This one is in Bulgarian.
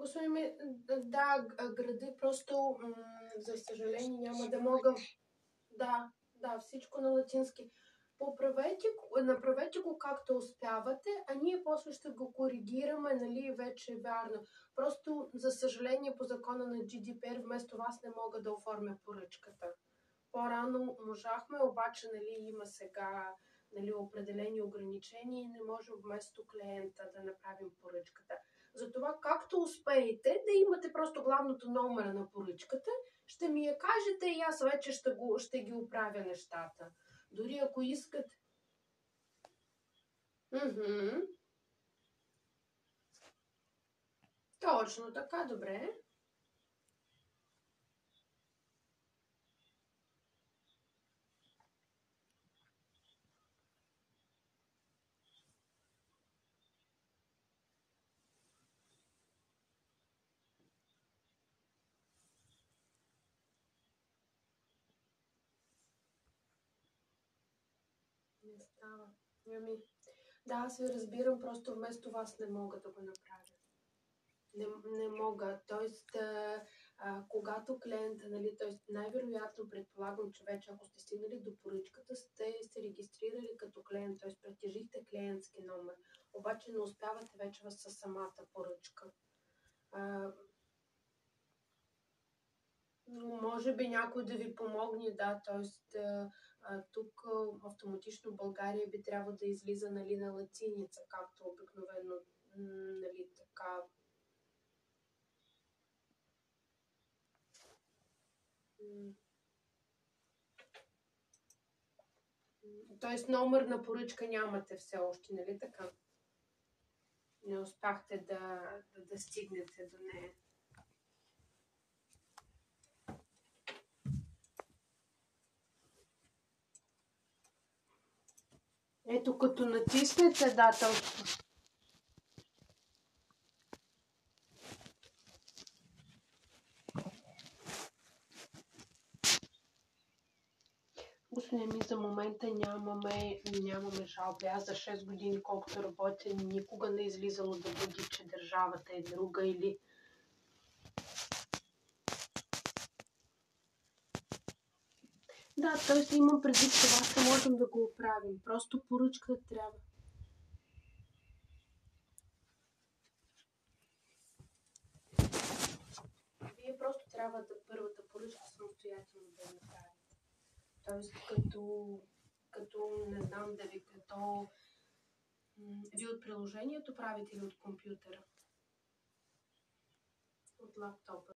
Господин, да, гради просто, за съжаление, няма да мога. Да, всичко на латински. Направете го както успявате, а ние после ще го коригираме, нали, вече е вярно. Просто, за съжаление, по закона на GDPR, вместо вас не мога да оформя поръчката. По-рано можахме, обаче, нали, има сега, нали, определени ограничения и не можем вместо клиента да направим поръчката. Затова, както успеете, да имате просто главното номера на поръчката, ще ми я кажете и аз вече ще ги оправя нещата. Дори ако искат. Точно така, добре. Не става. Да, аз ви разбирам, просто вместо вас не мога да го направя. Не мога. Тоест, когато клиента, нали, най-вероятно предполагам, че вече ако сте стигнали до поръчката, сте се регистрирали като клиент, т.е. притежихте клиентски номер. Обаче не успявате вече със самата поръчка. Може би някой да ви помогне, да, т.е. тук автоматично България би трябвало да излиза, нали, на латиница, както обикновено, нали, така. Тоест номер на поръчка нямате все още, нали така? Не успяхте да стигнете до нея. Ето, като натиснете, да, точно. Господин, ми за момента нямаме жалби. Аз за 6 години, колкото работя, никога не е излизало да бъде, че държавата е друга или... Да, т.е. имам предвид, че вас не можем да го оправим. Просто поръчката трябва. Вие просто трябва да първата поръчка самостоятелно да я направите. Тоест, като не знам дали като... Вие от приложението правите или от компютъра? От лаптопа.